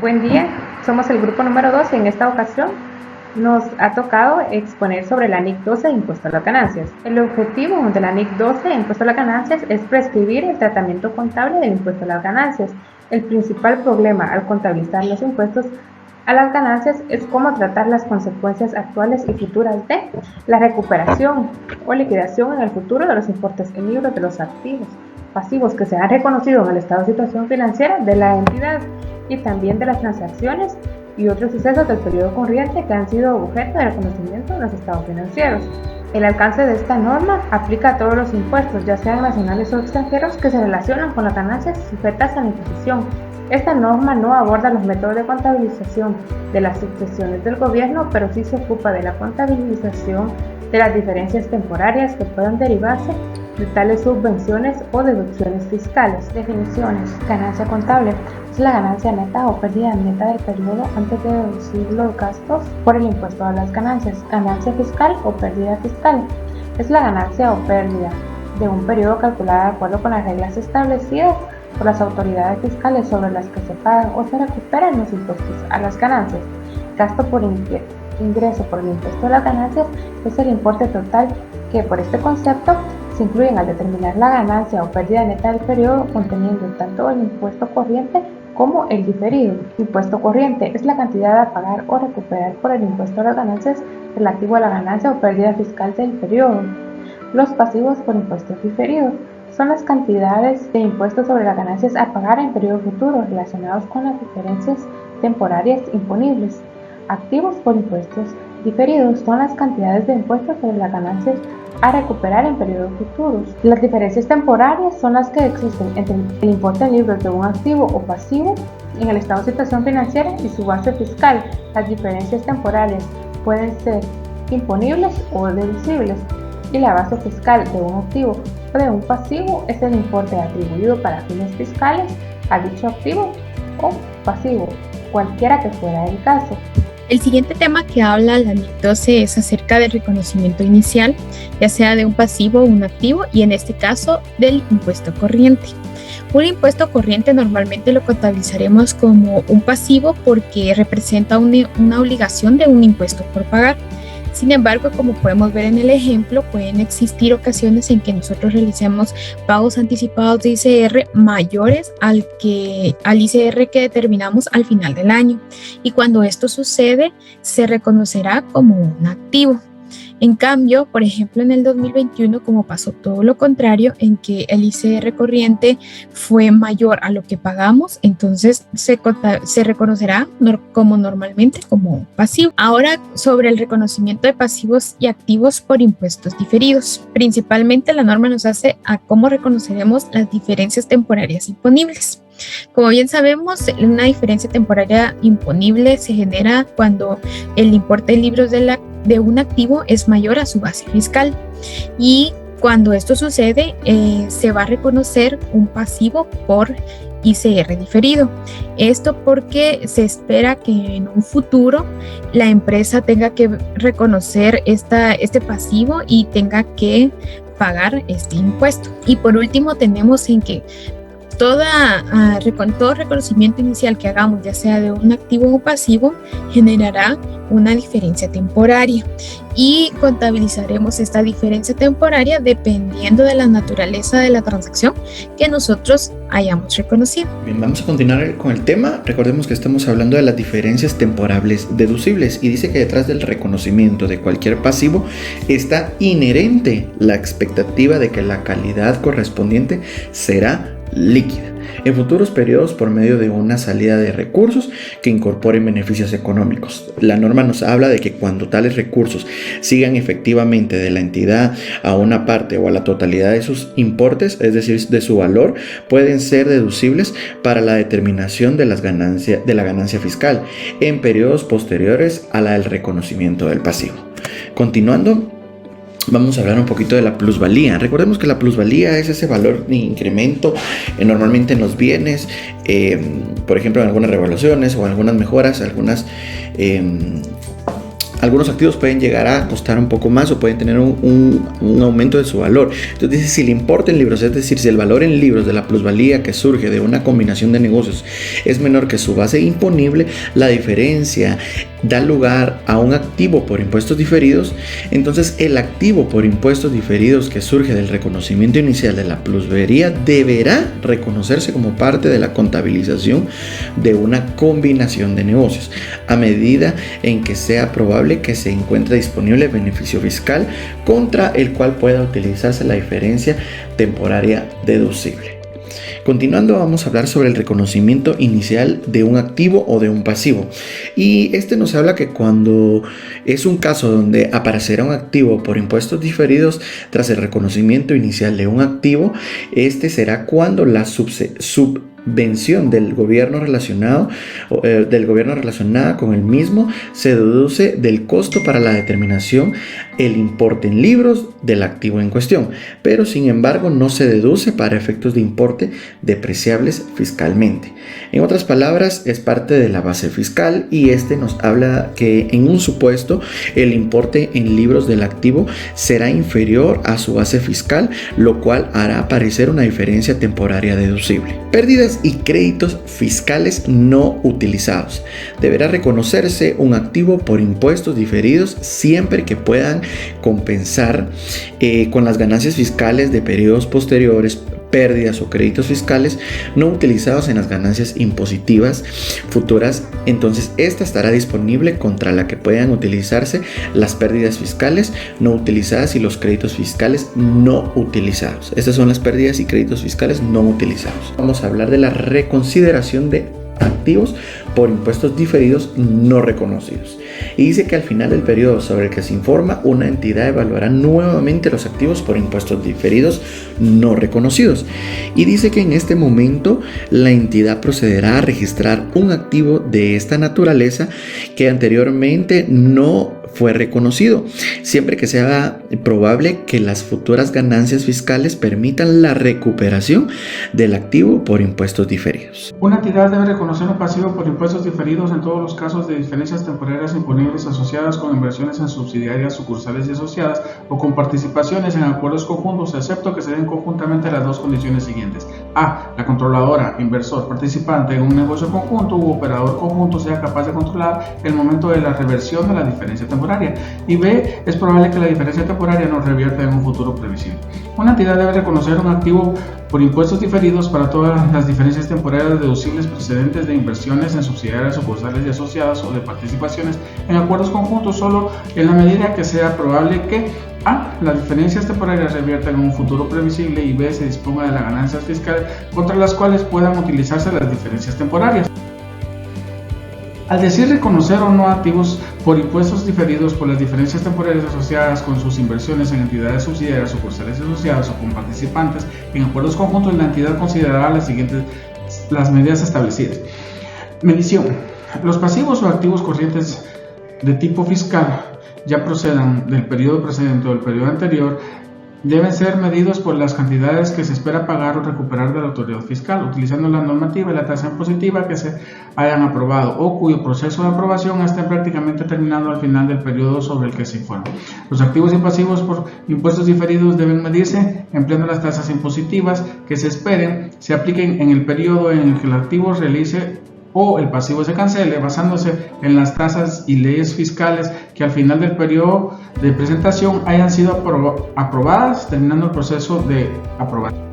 Buen día, somos el grupo número 2 y en esta ocasión nos ha tocado exponer sobre la NIC 12 de impuesto a las ganancias. El objetivo de la NIC 12 de impuesto a las ganancias es prescribir el tratamiento contable del impuesto a las ganancias. El principal problema al contabilizar los impuestos a las ganancias es cómo tratar las consecuencias actuales y futuras de la recuperación o liquidación en el futuro de los importes en libros de los activos pasivos que se han reconocido en el estado de situación financiera de la entidad y también de las transacciones y otros sucesos del periodo corriente que han sido objeto de reconocimiento en los estados financieros. El alcance de esta norma aplica a todos los impuestos, ya sean nacionales o extranjeros, que se relacionan con las ganancias sujetas a la imposición. Esta norma no aborda los métodos de contabilización de las sucesiones del gobierno, pero sí se ocupa de la contabilización de las diferencias temporarias que puedan derivarse de tales subvenciones o deducciones fiscales. Definiciones. Ganancia contable es la ganancia neta o pérdida neta del periodo antes de deducir los gastos por el impuesto a las ganancias. Ganancia fiscal o pérdida fiscal es la ganancia o pérdida de un periodo calculada de acuerdo con las reglas establecidas por las autoridades fiscales sobre las que se pagan o se recuperan los impuestos a las ganancias. Gasto por ingreso por el impuesto a las ganancias es el importe total que por este concepto se incluyen al determinar la ganancia o pérdida neta del periodo, conteniendo tanto el impuesto corriente como el diferido. Impuesto corriente es la cantidad a pagar o recuperar por el impuesto a las ganancias relativo a la ganancia o pérdida fiscal del periodo. Los pasivos por impuestos diferidos son las cantidades de impuestos sobre las ganancias a pagar en periodos futuros relacionados con las diferencias temporarias imponibles. Activos por impuestos diferidos son las cantidades de impuestos sobre las ganancias a recuperar en periodos futuros. Las diferencias temporarias son las que existen entre el importe en libros de un activo o pasivo en el estado de situación financiera y su base fiscal. Las diferencias temporales pueden ser imponibles o deducibles, y la base fiscal de un activo o de un pasivo es el importe atribuido para fines fiscales a dicho activo o pasivo, cualquiera que fuera el caso. El siguiente tema que habla la NIC 12 es acerca del reconocimiento inicial, ya sea de un pasivo o un activo, y en este caso del impuesto corriente. Un impuesto corriente normalmente lo contabilizaremos como un pasivo porque representa una obligación de un impuesto por pagar. Sin embargo, como podemos ver en el ejemplo, pueden existir ocasiones en que nosotros realicemos pagos anticipados de ICR mayores al ICR que determinamos al final del año. Y cuando esto sucede, se reconocerá como un activo. En cambio, por ejemplo, en el 2021, como pasó todo lo contrario, en que el ICR corriente fue mayor a lo que pagamos, entonces se reconocerá como normalmente como pasivo. Ahora, sobre el reconocimiento de pasivos y activos por impuestos diferidos. Principalmente la norma nos hace a cómo reconoceremos las diferencias temporarias imponibles. Como bien sabemos, una diferencia temporaria imponible se genera cuando el importe de libros de un activo es mayor a su base fiscal, y cuando esto sucede se va a reconocer un pasivo por ICR diferido. Esto porque se espera que en un futuro la empresa tenga que reconocer este pasivo y tenga que pagar este impuesto. Y por último tenemos en que todo reconocimiento inicial que hagamos, ya sea de un activo o pasivo, generará una diferencia temporaria y contabilizaremos esta diferencia temporaria dependiendo de la naturaleza de la transacción que nosotros hayamos reconocido. Bien, vamos a continuar con el tema. Recordemos que estamos hablando de las diferencias temporables deducibles y dice que detrás del reconocimiento de cualquier pasivo está inherente la expectativa de que la calidad correspondiente será líquida en futuros periodos por medio de una salida de recursos que incorporen beneficios económicos. La norma nos habla de que cuando tales recursos sigan efectivamente de la entidad a una parte o a la totalidad de sus importes, es decir, de su valor, pueden ser deducibles para la determinación de la ganancia fiscal en periodos posteriores a la del reconocimiento del pasivo. Continuando, vamos a hablar un poquito de la plusvalía. Recordemos que la plusvalía es ese valor de incremento normalmente en los bienes, por ejemplo en algunas revaluaciones o algunas mejoras, algunos activos pueden llegar a costar un poco más o pueden tener un aumento de su valor. Entonces dice, si el importe en libros, es decir, si el valor en libros de la plusvalía que surge de una combinación de negocios es menor que su base imponible, la diferencia da lugar a un activo por impuestos diferidos. Entonces el activo por impuestos diferidos que surge del reconocimiento inicial de la plusvalía deberá reconocerse como parte de la contabilización de una combinación de negocios, a medida en que sea probable que se encuentre disponible beneficio fiscal contra el cual pueda utilizarse la diferencia temporaria deducible. Continuando, vamos a hablar sobre el reconocimiento inicial de un activo o de un pasivo. Y este nos habla que cuando es un caso donde aparecerá un activo por impuestos diferidos tras el reconocimiento inicial de un activo, este será cuando la subvención del gobierno relacionada con el mismo se deduce del costo para la determinación el importe en libros del activo en cuestión, pero sin embargo no se deduce para efectos de importe depreciables fiscalmente. En otras palabras, es parte de la base fiscal, y este nos habla que en un supuesto el importe en libros del activo será inferior a su base fiscal, lo cual hará aparecer una diferencia temporaria deducible. Pérdidas y créditos fiscales no utilizados. Deberá reconocerse un activo por impuestos diferidos siempre que puedan compensar con las ganancias fiscales de periodos posteriores pérdidas o créditos fiscales no utilizados en las ganancias impositivas futuras. Entonces esta estará disponible contra la que puedan utilizarse las pérdidas fiscales no utilizadas y los créditos fiscales no utilizados. Estas son las pérdidas y créditos fiscales no utilizados. Vamos a hablar de la reconsideración de activos por impuestos diferidos no reconocidos. Y dice que al final del periodo sobre el que se informa, una entidad evaluará nuevamente los activos por impuestos diferidos no reconocidos. Y dice que en este momento la entidad procederá a registrar un activo de esta naturaleza que anteriormente no fue reconocido, siempre que sea probable que las futuras ganancias fiscales permitan la recuperación del activo por impuestos diferidos. Una entidad debe reconocer un pasivo por impuestos diferidos en todos los casos de diferencias temporarias imponibles asociadas con inversiones en subsidiarias, sucursales y asociadas o con participaciones en acuerdos conjuntos, excepto que se den conjuntamente las dos condiciones siguientes: A. La controladora, inversor, participante en un negocio conjunto u operador conjunto sea capaz de controlar el momento de la reversión de la diferencia temporaria. Y B. Es probable que la diferencia temporaria no revierta en un futuro previsible. Una entidad debe reconocer un activo por impuestos diferidos para todas las diferencias temporarias deducibles procedentes de inversiones en subsidiarias, sucursales y asociadas o de participaciones en acuerdos conjuntos solo en la medida que sea probable que A. Las diferencias temporarias reviertan en un futuro previsible y B. Se disponga de las ganancias fiscales contra las cuales puedan utilizarse las diferencias temporarias. Al decir reconocer o no activos por impuestos diferidos por las diferencias temporales asociadas con sus inversiones en entidades subsidiarias, sucursales asociadas o con participantes en acuerdos conjuntos, la entidad considerará las medidas establecidas. Medición. Los pasivos o activos corrientes de tipo fiscal, ya procedan del periodo precedente o del periodo anterior, deben ser medidos por las cantidades que se espera pagar o recuperar de la autoridad fiscal, utilizando la normativa y la tasa impositiva que se hayan aprobado o cuyo proceso de aprobación esté prácticamente terminado al final del periodo sobre el que se informa. Los activos y pasivos por impuestos diferidos deben medirse empleando las tasas impositivas que se esperen se apliquen en el periodo en el que el activo realice o el pasivo se cancele, basándose en las tasas y leyes fiscales que al final del periodo de presentación hayan sido aprobadas, terminando el proceso de aprobación.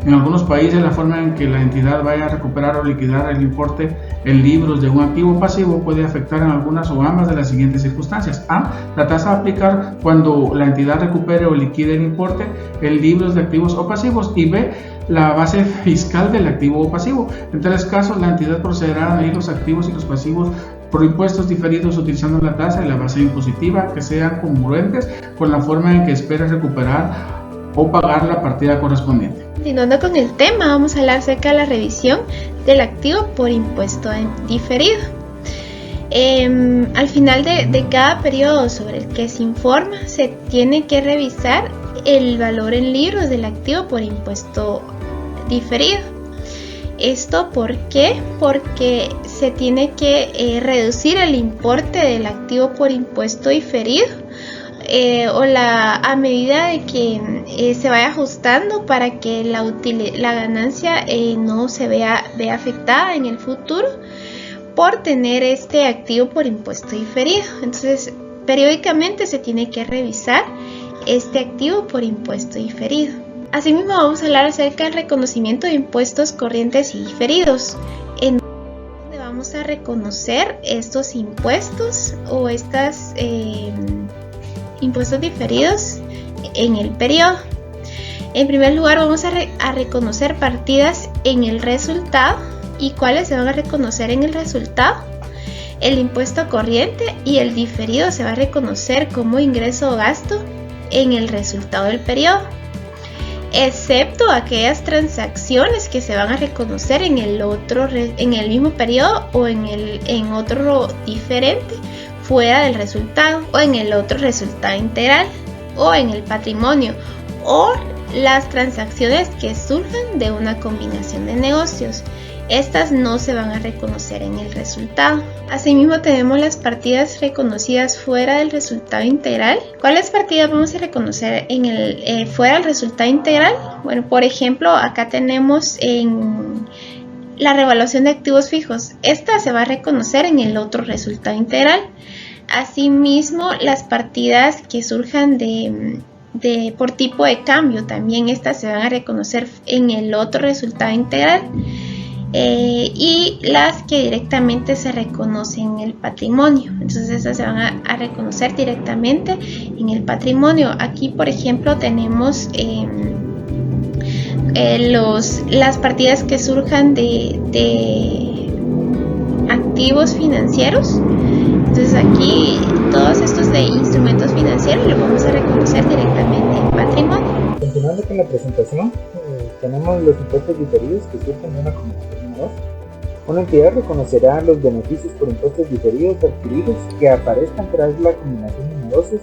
En algunos países, la forma en que la entidad vaya a recuperar o liquidar el importe en libros de un activo o pasivo puede afectar en algunas o ambas de las siguientes circunstancias: A. La tasa a aplicar cuando la entidad recupere o liquide el importe en libros de activos o pasivos, y B. La base fiscal del activo o pasivo. En tales casos, la entidad procederá a medir los activos y los pasivos por impuestos diferidos utilizando la tasa y la base impositiva que sean congruentes con la forma en que espera recuperar o pagar la partida correspondiente. Continuando con el tema, vamos a hablar acerca de la revisión del activo por impuesto diferido. Al final de cada periodo sobre el que se informa, se tiene que revisar el valor en libros del activo por impuesto diferido. ¿Esto por qué? Porque se tiene que reducir el importe del activo por impuesto diferido a medida de que se vaya ajustando para que la ganancia no se vea afectada en el futuro por tener este activo por impuesto diferido. Entonces, periódicamente se tiene que revisar este activo por impuesto diferido. Asimismo, vamos a hablar acerca del reconocimiento de impuestos corrientes y diferidos, en donde vamos a reconocer estos impuestos o estos impuestos diferidos en el periodo. En primer lugar, vamos a reconocer partidas en el resultado. ¿Y cuáles se van a reconocer en el resultado? El impuesto corriente y el diferido se va a reconocer como ingreso o gasto en el resultado del periodo, excepto aquellas transacciones que se van a reconocer en el mismo periodo o en otro diferente fuera del resultado, o en el otro resultado integral, o en el patrimonio, o las transacciones que surjan de una combinación de negocios. Estas no se van a reconocer en el resultado. Asimismo, tenemos las partidas reconocidas fuera del resultado integral. ¿Cuáles partidas vamos a reconocer fuera del resultado integral? Bueno, por ejemplo, acá tenemos en la revaluación de activos fijos. Esta se va a reconocer en el otro resultado integral. Asimismo, las partidas que surjan por tipo de cambio, también estas se van a reconocer en el otro resultado integral. Y las que directamente se reconocen en el patrimonio, entonces esas se van a reconocer directamente en el patrimonio. Aquí, por ejemplo, tenemos las partidas que surjan de activos financieros. Entonces aquí todos estos de instrumentos financieros los vamos a reconocer directamente en patrimonio. Continuando con la presentación, tenemos los impuestos diferidos que surgen de una combinación de negocios. Una entidad reconocerá los beneficios por impuestos diferidos adquiridos que aparezcan tras la combinación de negocios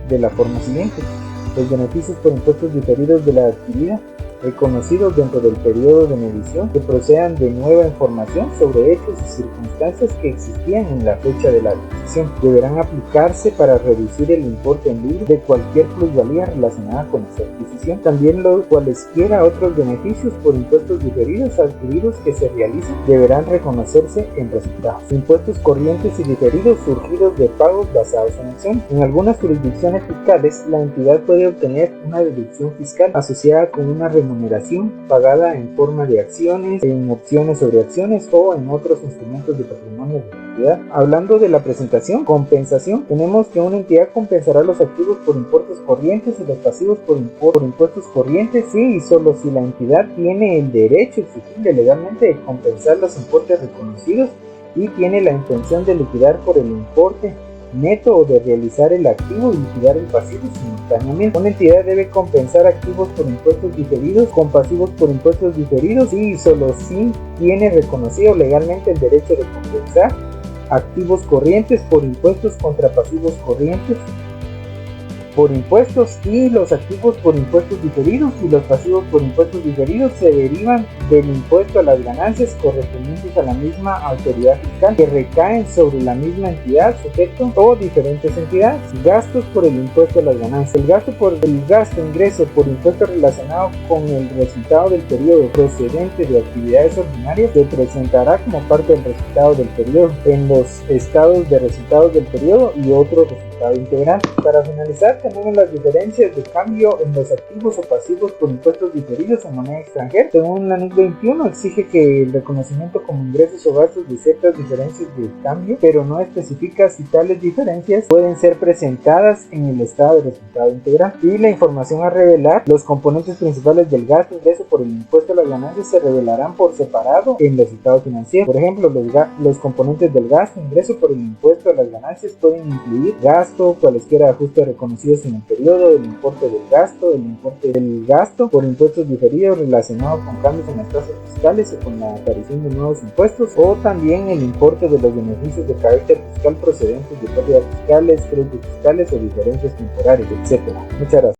de la forma siguiente. Los beneficios por impuestos diferidos de la adquirida, reconocidos dentro del periodo de medición, que procedan de nueva información sobre hechos y circunstancias que existían en la fecha de la adquisición, deberán aplicarse para reducir el importe en libro de cualquier plusvalía relacionada con esta adquisición. También los cualesquiera otros beneficios por impuestos diferidos adquiridos que se realicen deberán reconocerse en resultados. Impuestos corrientes y diferidos surgidos de pagos basados en acciones. En algunas jurisdicciones fiscales, la entidad puede obtener una deducción fiscal asociada con una remuneración pagada en forma de acciones, en opciones sobre acciones o en otros instrumentos de patrimonio de la entidad. Hablando de la presentación, compensación, tenemos que una entidad compensará los activos por impuestos corrientes y los pasivos por impuestos corrientes si y solo si la entidad tiene el derecho exigible legalmente de compensar los importes reconocidos y tiene la intención de liquidar por el importe neto o de realizar el activo y liquidar el pasivo simultáneamente. Una entidad debe compensar activos por impuestos diferidos con pasivos por impuestos diferidos y solo si tiene reconocido legalmente el derecho de compensar activos corrientes por impuestos contra pasivos corrientes por impuestos, y los activos por impuestos diferidos y los pasivos por impuestos diferidos se derivan del impuesto a las ganancias correspondientes a la misma autoridad fiscal que recaen sobre la misma entidad, sujeto o diferentes entidades. Gastos por el impuesto a las ganancias. El gasto ingreso por impuesto relacionado con el resultado del periodo procedente de actividades ordinarias se presentará como parte del resultado del periodo en los estados de resultados del periodo y otro resultado integral. Para finalizar, tenemos las diferencias de cambio en los activos o pasivos por impuestos diferidos en moneda extranjera. Según la NIC 21, exige que el reconocimiento como ingresos o gastos de ciertas diferencias de cambio, pero no especifica si tales diferencias pueden ser presentadas en el estado de resultado integral. Y la información a revelar, los componentes principales del gasto ingreso por el impuesto a las ganancias se revelarán por separado en los estados financieros. Por ejemplo, los componentes del gasto ingreso por el impuesto a las ganancias pueden incluir gasto, cualesquiera ajustes reconocidos en el periodo, el importe del gasto, el importe del gasto por impuestos diferidos relacionados con cambios en las tasas fiscales o con la aparición de nuevos impuestos, o también el importe de los beneficios de carácter fiscal procedentes de pérdidas fiscales, créditos fiscales o diferencias temporarias, etc. Muchas gracias.